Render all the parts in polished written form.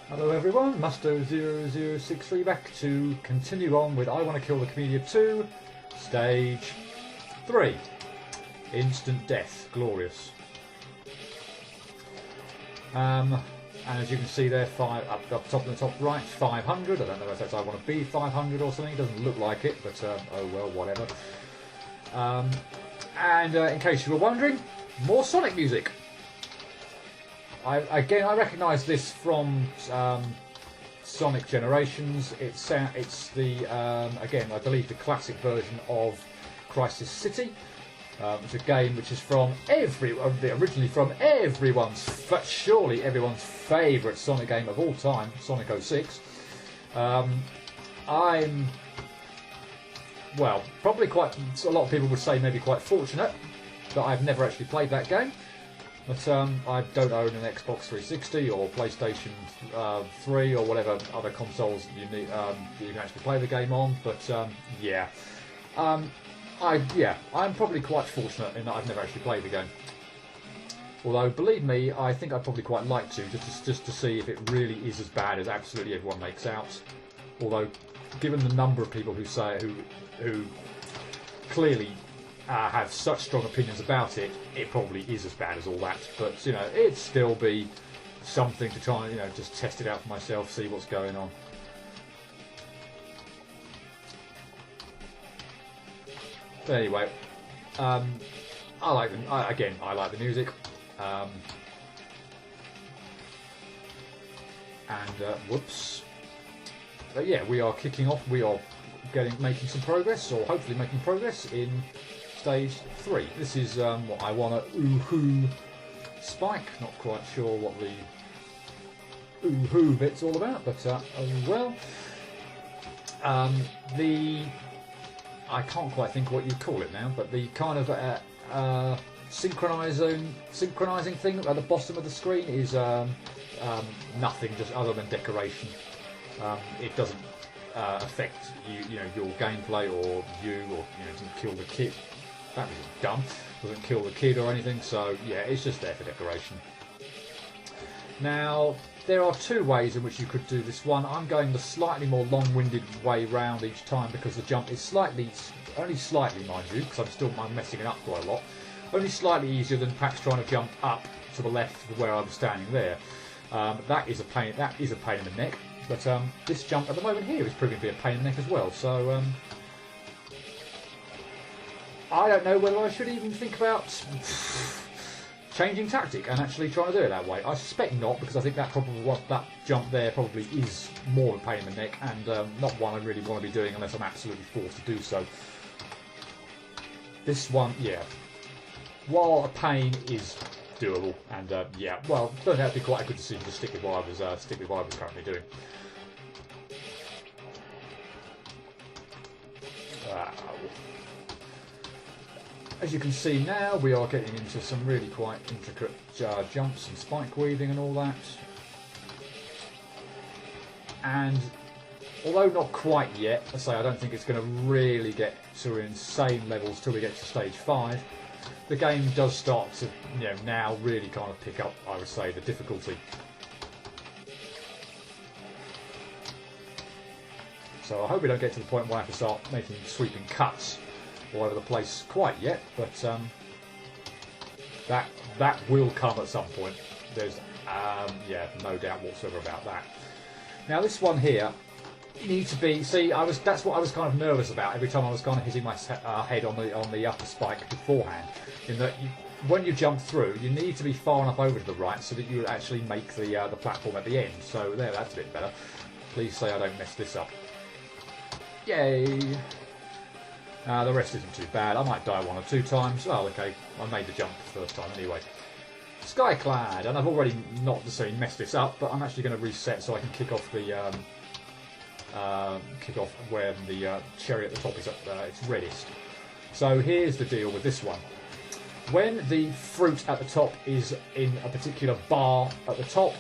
Hello everyone, Musto0063 back to continue on with I Want to Kill the Kamilia 2, Stage 3. Instant Death, glorious. And as you can see there, up top in the top right, 500. I don't know if that's I want to be 500 or something, it doesn't look like it, but oh well, whatever. In case you were wondering, more Sonic music. I recognise this from Sonic Generations. It's the again, I believe the classic version of Crisis City. It's a game which is from originally from surely everyone's favourite Sonic game of all time, Sonic 06. I'm probably a lot of people would say maybe quite fortunate that I've never actually played that game. But I don't own an Xbox 360 or PlayStation 3 or whatever other consoles you need you can actually play the game on. But I'm probably quite fortunate in that I've never actually played the game. Although, believe me, I think I'd probably quite like to, just to see if it really is as bad as absolutely everyone makes out. Although, given the number of people who clearly have such strong opinions about it, it probably is as bad as all that. But you know, it'd still be something to try and just test it out for myself, see what's going on. But anyway, I like the music. Whoops. But yeah, we are kicking off. We are making some progress, or hopefully making progress in Stage 3. This is what I want to ooh-hoo spike. Not quite sure what the ooh-hoo bit's all about, but oh well. I can't quite think what you'd call it now, but the kind of synchronizing thing at the bottom of the screen is nothing, just other than decoration. It doesn't affect your gameplay or doesn't kill the kid. That was dumb. Doesn't kill the kid or anything. So yeah, it's just there for decoration. Now there are two ways in which you could do this one. I'm going the slightly more long-winded way round each time because the jump is only slightly, mind you, because I'm messing it up quite a lot. Only slightly easier than perhaps trying to jump up to the left where I'm standing there. That is a pain in the neck. But this jump at the moment here is proving to be a pain in the neck as well. So I don't know whether I should even think about changing tactic and actually trying to do it that way. I suspect not, because I think that jump there probably is more of a pain in the neck, and not one I really want to be doing unless I'm absolutely forced to do so. This one, yeah, while a pain is doable, and well, it turned out to be quite a good decision to stick with what I was currently doing. As you can see now, we are getting into some really quite intricate jumps and spike weaving and all that. And although not quite yet, I don't think it's going to really get to insane levels till we get to Stage 5. The game does start to, now really kind of pick up, I would say, the difficulty. So I hope we don't get to the point where I have to start making sweeping cuts all over the place quite yet, but that will come at some point. There's no doubt whatsoever about that. Now this one here, you need to be. That's what I was kind of nervous about every time I was kind of hitting my head on the upper spike beforehand. In that, when you jump through, you need to be far enough over to the right so that you actually make the platform at the end. So there, that's a bit better. Please say I don't mess this up. Yay! The rest isn't too bad. I might die one or two times. Well, okay, I made the jump the first time anyway. Skyclad, and I've already not necessarily messed this up, but I'm actually going to reset so I can kick off where the cherry at the top is at its reddest. So here's the deal with this one. When the fruit at the top is in a particular bar at the top,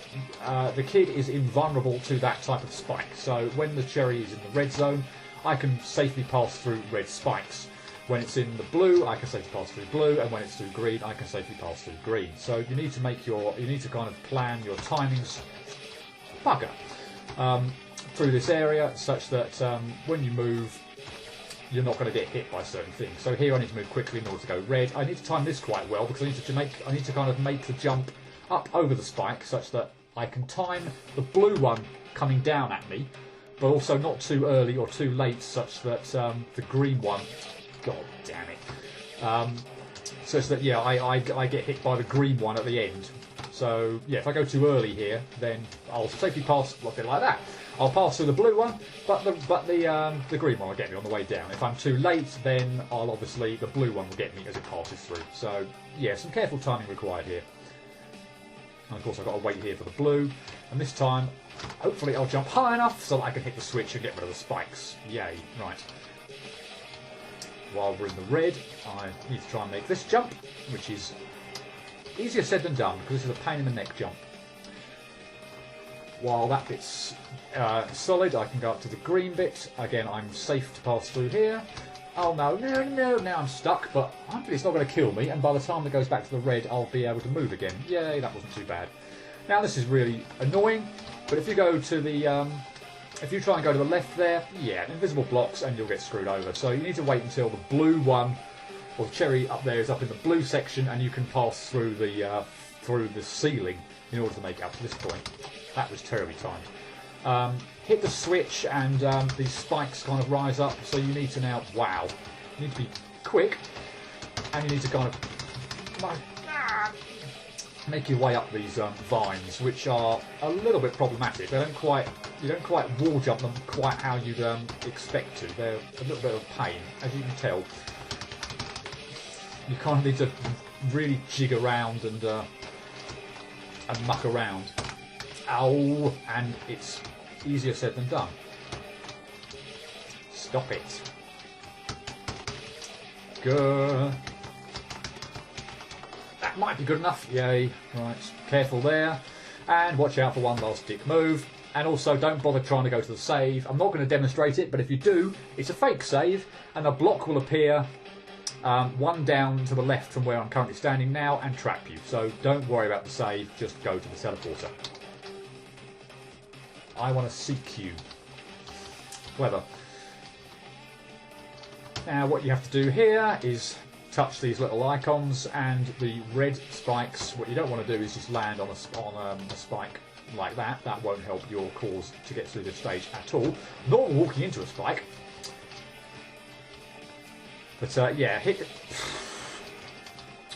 the kid is invulnerable to that type of spike. So when the cherry is in the red zone, I can safely pass through red spikes. When it's in the blue, I can safely pass through blue, and when it's through green, I can safely pass through green. So you need to kind of plan your timings bugger through this area, such that when you move, you're not going to get hit by certain things. So here I need to move quickly in order to go red. I need to time this quite well because I need to kind of make the jump up over the spike such that I can time the blue one coming down at me, but also not too early or too late, such that the green one, god damn it, such that yeah, I get hit by the green one at the end. So yeah, if I go too early here, then I'll safely pass a bit like that. I'll pass through the blue one, but the green one will get me on the way down. If I'm too late, then the blue one will get me as it passes through. So yeah, some careful timing required here. And of course I've got to wait here for the blue, and this time hopefully I'll jump high enough so that I can hit the switch and get rid of the spikes. Yay, right. While we're in the red, I need to try and make this jump, which is easier said than done because this is a pain in the neck jump. While that bit's solid, I can go up to the green bit. Again, I'm safe to pass through here. Oh no, now I'm stuck, but hopefully it's not going to kill me, and by the time it goes back to the red, I'll be able to move again. Yay, that wasn't too bad. Now this is really annoying, but if you go to the, if you try and go to the left there, yeah, invisible blocks, and you'll get screwed over. So you need to wait until the blue one, or the cherry up there is up in the blue section, and you can pass through the ceiling in order to make it up to this point. That was terribly timed. Hit the switch and these spikes kind of rise up, so you need to now, wow, you need to be quick, and you need to kind of make your way up these vines, which are a little bit problematic. You don't quite wall jump them quite how you'd expect to. They're a little bit of a pain, as you can tell. You kind of need to really jig around and muck around. Ow! And it's easier said than done. Stop it. Good. That might be good enough. Yay. Right. Careful there. And watch out for one last dick move. And also don't bother trying to go to the save. I'm not going to demonstrate it, but if you do, it's a fake save, and a block will appear one down to the left from where I'm currently standing now and trap you. So don't worry about the save, just go to the teleporter. I want to seek you. Clever. Now what you have to do here is touch these little icons, and the red spikes, what you don't want to do is just land on a spike like that. That won't help your cause to get through this stage at all, nor walking into a spike. But yeah, hit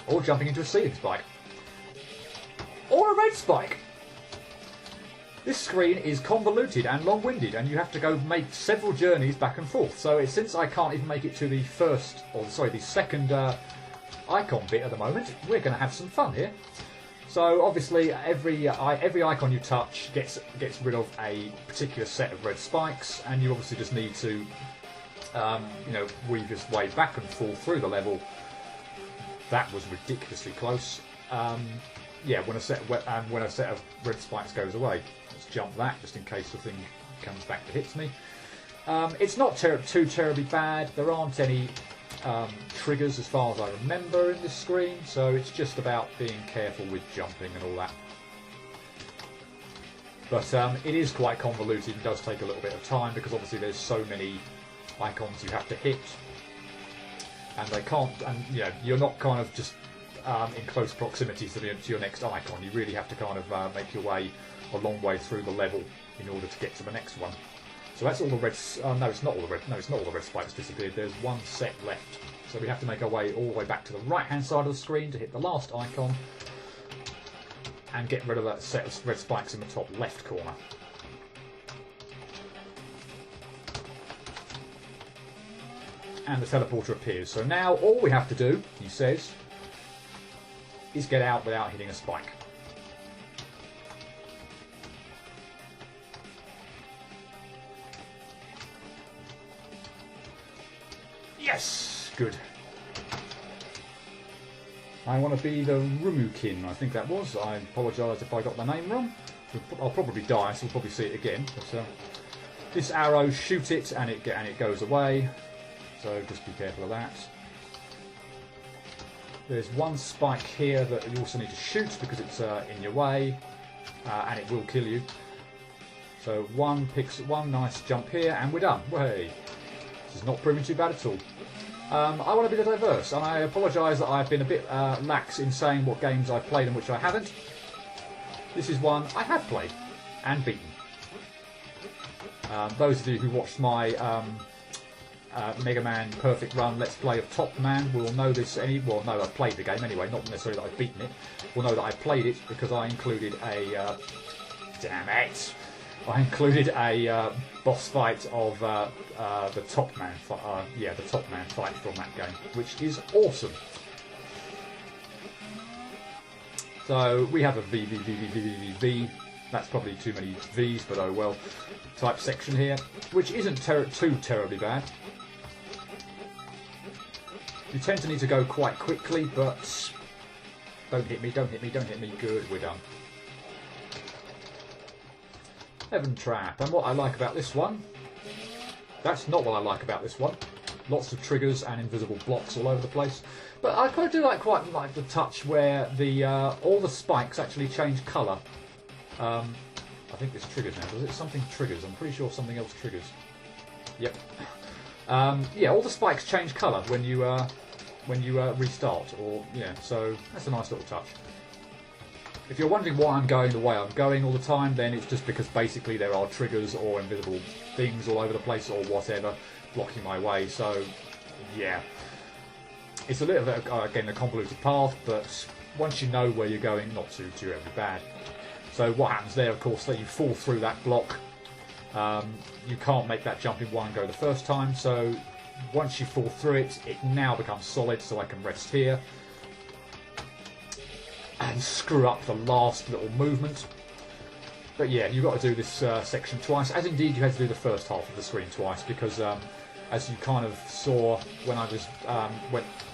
or jumping into a ceiling spike. Or a red spike. This screen is convoluted and long-winded, and you have to go make several journeys back and forth. So since I can't even make it to the the second icon bit at the moment, we're going to have some fun here. So obviously, every icon you touch gets rid of a particular set of red spikes, and you obviously just need to, weave your way back and forth through the level. That was ridiculously close. Yeah, when a set of red spikes goes away. Let's jump that just in case the thing comes back to hit me. It's not too terribly bad. There aren't any triggers as far as I remember in this screen, so it's just about being careful with jumping and all that. But it is quite convoluted and does take a little bit of time because obviously there's so many icons you have to hit, and they can't, and you're not kind of just in close proximity to your next icon. You really have to kind of make your way a long way through the level in order to get to the next one. So that's all the red. No, it's not all the red. No, it's not all the red spikes disappeared. There's one set left. So we have to make our way all the way back to the right-hand side of the screen to hit the last icon and get rid of that set of red spikes in the top left corner. And the teleporter appears. So now all we have to do, he says, is get out without hitting a spike. Yes! Good. I want to be the Rumukin, I think that was. I apologise if I got the name wrong. I'll probably die, so we'll probably see it again. But this arrow, shoot it, and it goes away. So just be careful of that. There's one spike here that you also need to shoot because it's in your way, and it will kill you. So one nice jump here, and we're done. Way. This is not proving too bad at all. I want to be diverse, and I apologise that I've been a bit lax in saying what games I've played and which I haven't. This is one I have played and beaten. Those of you who watched my Mega Man Perfect Run Let's Play of Top Man will know this. Well, no, I've played the game anyway, not necessarily that I've beaten it. Will know that I played it because I included a... damn it! I included a boss fight of the Top Man. The Top Man fight from that game, which is awesome. So we have a V. That's probably too many V's, but oh well. Type section here, which isn't too terribly bad. You tend to need to go quite quickly, but don't hit me, don't hit me, don't hit me. Good, we're done. Heaven Trap, and what I like about this one, that's not what I like about this one. Lots of triggers and invisible blocks all over the place. But I quite like the touch where the all the spikes actually change colour. I think it's triggers now. Does it? Something triggers. I'm pretty sure something else triggers. Yep. Yeah, all the spikes change colour when you restart. Or yeah, so that's a nice little touch. If you're wondering why I'm going the way I'm going all the time, then it's just because basically there are triggers or invisible things all over the place or whatever blocking my way. So yeah, it's a little bit again a convoluted path, but once you know where you're going, not too terribly bad. So what happens there, of course, that you fall through that block. You can't make that jump in one go the first time. So once you fall through it, it now becomes solid. So I can rest here and screw up the last little movement. But yeah, you've got to do this section twice, as indeed you had to do the first half of the screen twice, because as you kind of saw when I was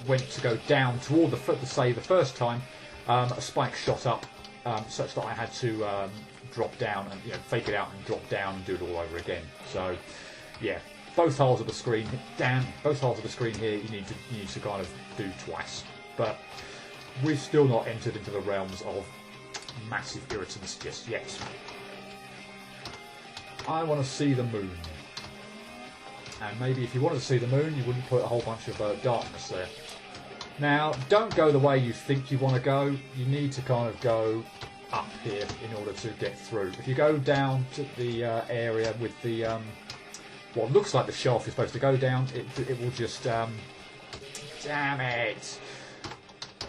went to go down toward the save the first time, a spike shot up. Such that I had to drop down and fake it out and drop down and do it all over again. So yeah, both halves of the screen. Both halves of the screen here you need to kind of do twice. But we've still not entered into the realms of massive irritants just yet. I want to see the moon, and maybe if you wanted to see the moon, you wouldn't put a whole bunch of darkness there. Now, don't go the way you think you want to go. You need to kind of go up here in order to get through. If you go down to the area with the what looks like the shelf you're supposed to go down, it will just damn it!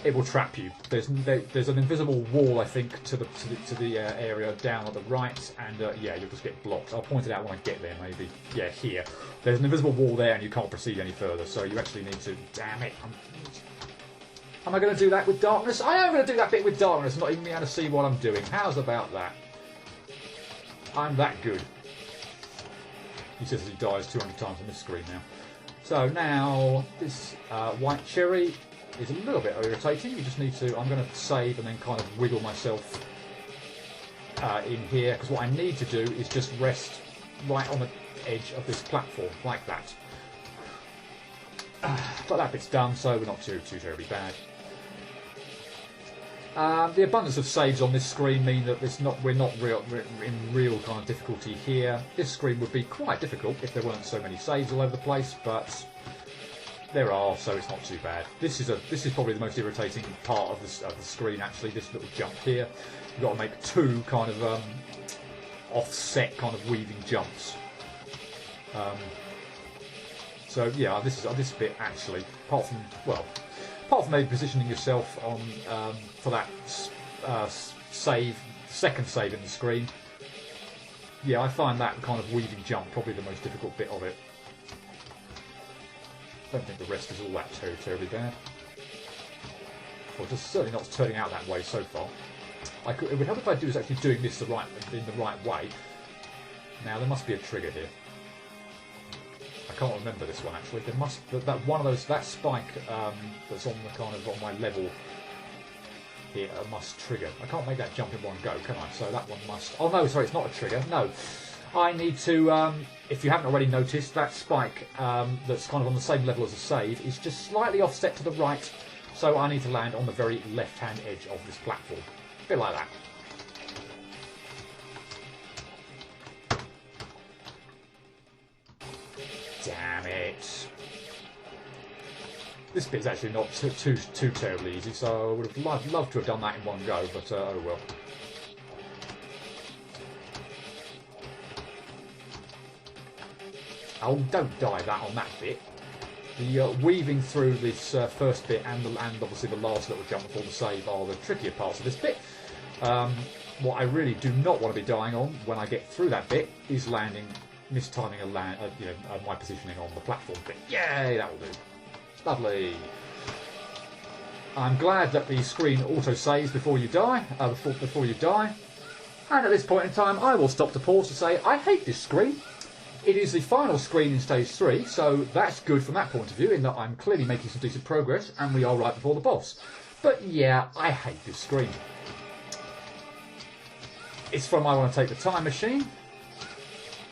It will trap you. There's an invisible wall, I think, to the area down on the right, and yeah, you'll just get blocked. I'll point it out when I get there, maybe. Yeah, here. There's an invisible wall there, and you can't proceed any further. So you actually need to. Damn it! Am I going to do that with darkness? I am going to do that bit with darkness, not even being able to see what I'm doing. How's about that? I'm that good. He says he dies 200 times on this screen now. So now, this white cherry is a little bit irritating. You just need to... I'm going to save and then kind of wiggle myself in here, because what I need to do is just rest right on the edge of this platform, like that. But that bit's done, so we're not too terribly bad. The abundance of saves on this screen mean that we're not in real kind of difficulty here. This screen would be quite difficult if there weren't so many saves all over the place, but there are, so it's not too bad. This is probably the most irritating part of the screen. Actually, this little jump here. You've got to make two kind of offset kind of weaving jumps. So yeah, this bit actually, apart from maybe positioning yourself on for that second save in the screen. Yeah, I find that kind of weaving jump probably the most difficult bit of it. I don't think the rest is all that terribly bad. Well, just certainly not turning out that way so far. It would help if I was actually doing this in the right way. Now there must be a trigger here. I can't remember this one actually. There must that spike that's on the kind of on my level here must trigger. I can't make that jump in one go, can I? So that one must. Oh no, sorry, it's not a trigger. No, I need to. If you haven't already noticed, that spike that's kind of on the same level as a save is just slightly offset to the right. So I need to land on the very left-hand edge of this platform, a bit like that. Damn it. This bit's actually not too terribly easy, so I would have loved to have done that in one go, but oh well. Oh, don't die that on that bit. The weaving through this first bit and obviously the last little jump before the save are the trickier parts of this bit. What I really do not want to be dying on when I get through that bit is mistiming my positioning on the platform bit. Yay, that will do. Lovely. I'm glad that the screen auto saves before you die. Before you die. And at this point in time, I will stop to pause to say I hate this screen. It is the final screen in stage 3, so that's good from that point of view, in that I'm clearly making some decent progress, and we are right before the boss. But yeah, I hate this screen. It's from I Want to Take the Time Machine.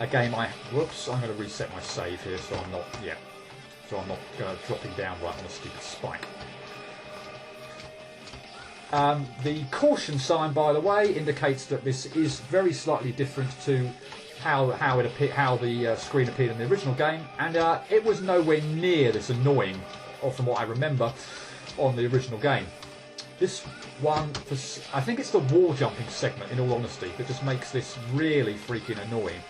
A game whoops, I'm going to reset my save here, so I'm not dropping down right on a stupid spike. The caution sign, by the way, indicates that this is very slightly different to how the screen appeared in the original game, and it was nowhere near this annoying, or from what I remember, on the original game. This one, I think it's the wall jumping segment, in all honesty, that just makes this really freaking annoying.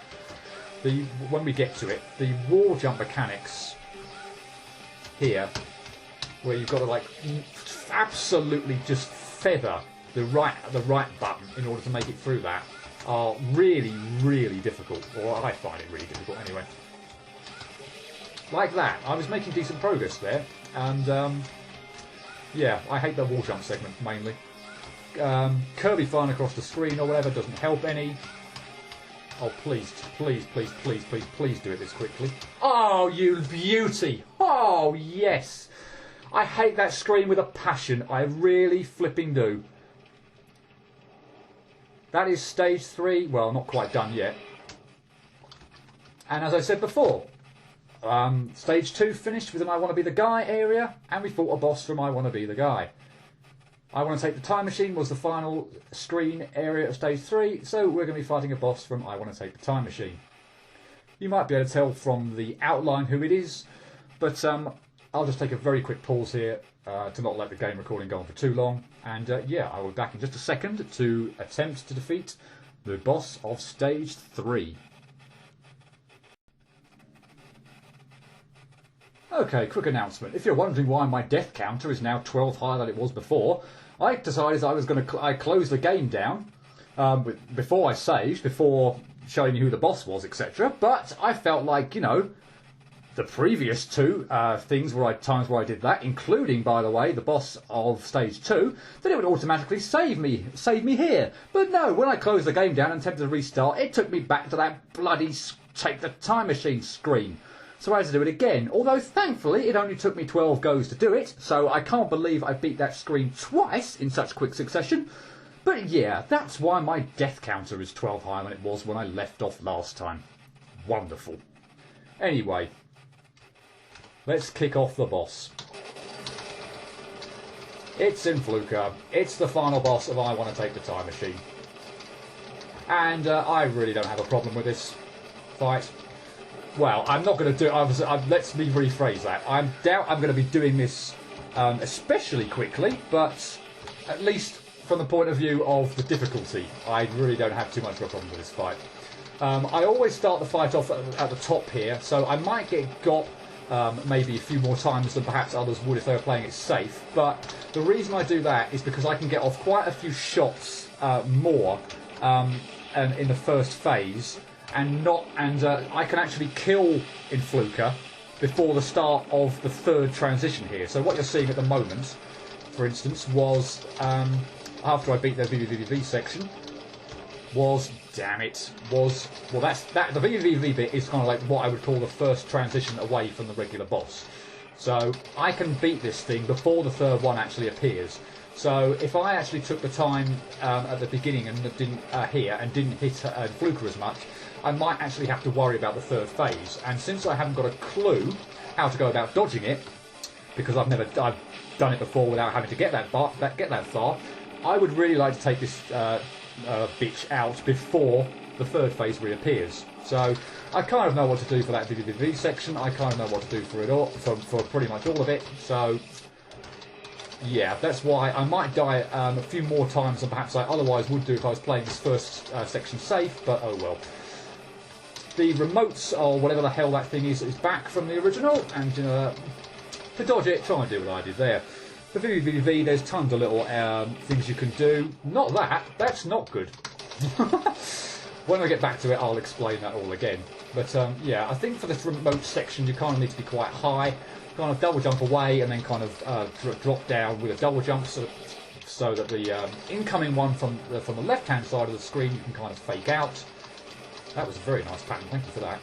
When we get to it, the wall jump mechanics here, where you've got to absolutely just feather the right button in order to make it through that, are really, really difficult, or I find it really difficult anyway. Like that. I was making decent progress there, and yeah, I hate the wall jump segment mainly. Kirby flying across the screen or whatever doesn't help any. Oh, please, please, please, please, please, please do it this quickly. Oh, you beauty! Oh, yes! I hate that screen with a passion. I really flipping do. That is stage 3. Well, not quite done yet. And as I said before, stage 2 finished with an I Want to Be the Guy area, and we fought a boss from I Want to Be the Guy. I Want to Take the Time Machine was the final screen area of stage 3, so we're going to be fighting a boss from I Want to Take the Time Machine. You might be able to tell from the outline who it is, but I'll just take a very quick pause here to not let the game recording go on for too long, and yeah, I will be back in just a second to attempt to defeat the boss of stage 3. Okay, quick announcement. If you're wondering why my death counter is now 12 higher than it was before, I decided I was going to close the game down before I saved, before showing you who the boss was, etc. But I felt like, you know, the previous 2 times where I did that, including, by the way, the boss of stage 2, that it would automatically save me here. But no, when I closed the game down and attempted to restart, it took me back to that bloody Take the Time Machine screen. So I had to do it again, although thankfully it only took me 12 goes to do it, so I can't believe I beat that screen twice in such quick succession. But yeah, that's why my death counter is 12 higher than it was when I left off last time. Wonderful. Anyway, let's kick off the boss. It's Invulnerability. It's the final boss of I Want to Take the Time Machine. And I really don't have a problem with this fight. Well, I'm not going to do it. Let's me rephrase that. I doubt I'm going to be doing this especially quickly, but at least from the point of view of the difficulty, I really don't have too much of a problem with this fight. I always start the fight off at the top here, so I might get got maybe a few more times than perhaps others would if they were playing it safe. But the reason I do that is because I can get off quite a few shots more in the first phase. And I can actually kill Invulnerability before the start of the 3rd transition here. So what you're seeing at the moment, for instance, was after I beat the VVVV section, well, the VVVV bit is kind of like what I would call the first transition away from the regular boss. So I can beat this thing before the 3rd one actually appears. So if I actually took the time at the beginning and didn't hit Invulnerability as much, I might actually have to worry about the 3rd phase. And since I haven't got a clue how to go about dodging it, because I've done it before without having to get that far, I would really like to take this bitch out before the third phase reappears. So I kind of know what to do for that VVV section. I kind of know what to do for it all, for pretty much all of it. So yeah, that's why I might die a few more times than perhaps I otherwise would do if I was playing this first section safe, but oh well. The remotes, or whatever the hell that thing is back from the original, and to dodge it, try and do what I did there. For VVV, there's tons of little things you can do. Not that, that's not good. When I get back to it, I'll explain that all again. But yeah, I think for this remote section, you kind of need to be quite high, kind of double jump away, and then kind of drop down with a double jump, so that the incoming one from the left-hand side of the screen you can kind of fake out. That was a very nice pattern, thank you for that.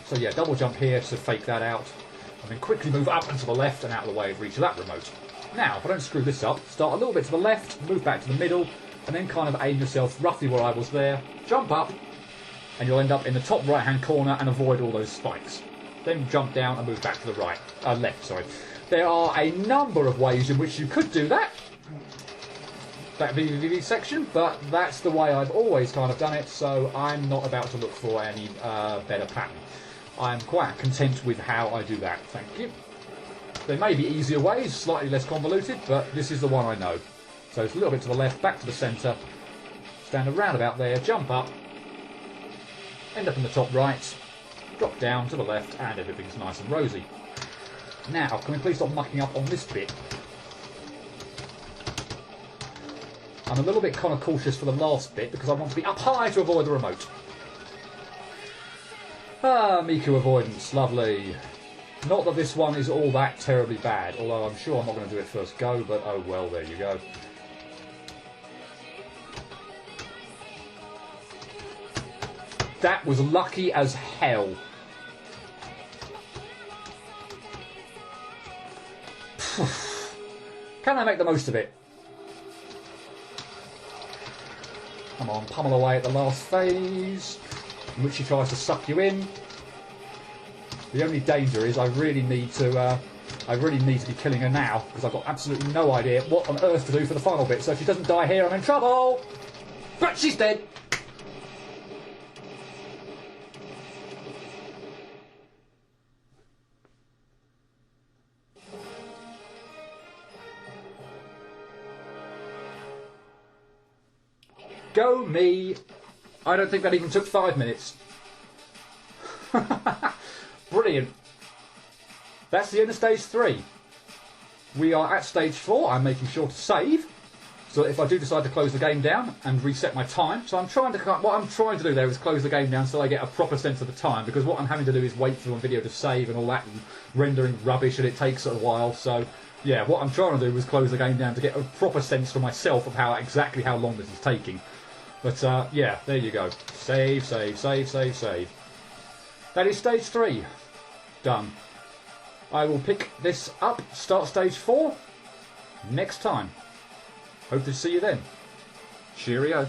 So yeah, double jump here to fake that out, and then quickly move up and to the left and out of the way of reach of that remote. Now, if I don't screw this up, start a little bit to the left, move back to the middle, and then kind of aim yourself roughly where I was there, jump up, and you'll end up in the top right-hand corner and avoid all those spikes. Then jump down and move back to the left, sorry. There are a number of ways in which you could do that VVV section, but that's the way I've always kind of done it, so I'm not about to look for any better pattern. I'm quite content with how I do that, thank you. There may be easier ways, slightly less convoluted, but this is the one I know. So it's a little bit to the left, back to the centre, stand around about there, jump up, end up in the top right, drop down to the left, and everything's nice and rosy. Now, can we please stop mucking up on this bit? I'm a little bit kind of cautious for the last bit because I want to be up high to avoid the remote. Ah, Miku avoidance, lovely. Not that this one is all that terribly bad, although I'm sure I'm not going to do it first go, but oh well, there you go. That was lucky as hell. Can I make the most of it? Come on, pummel away at the last phase, in which he tries to suck you in. The only danger is I really need to be killing her now, because I've got absolutely no idea what on earth to do for the final bit. So if she doesn't die here, I'm in trouble. But she's dead. Go me. I don't think that even took 5 minutes. Brilliant. That's the end of stage 3. We are at stage 4. I'm making sure to save, so that if I do decide to close the game down and reset my time. So what I'm trying to do there is close the game down so I get a proper sense of the time, because what I'm having to do is wait for my video to save and all that, and rendering rubbish, and it takes a while. So yeah, what I'm trying to do is close the game down to get a proper sense for myself of exactly how long this is taking. But yeah, there you go. Save, save, save, save, save. That is stage 3. Done. I will pick this up, start stage 4, next time. Hope to see you then. Cheerio.